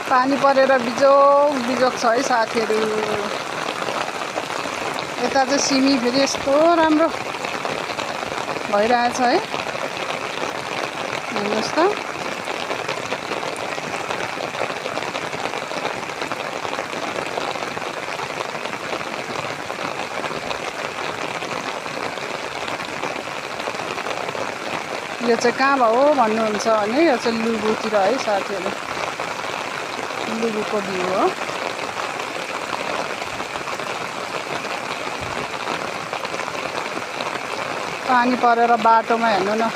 पानी परेर बिजोग छ है साथीहरू। यता चाहिँ सिमी फेरि यस्तो राम्रो भइरहेछ है। हेर्नुहोस् त यो चाहिँ कहाँ भयो भन्नुहुन्छ भने यो चाहिँ लुबुतिर है साथीहरू। लुबुको भ्यू हो। पानी परेर बाटोमा हेर्नु न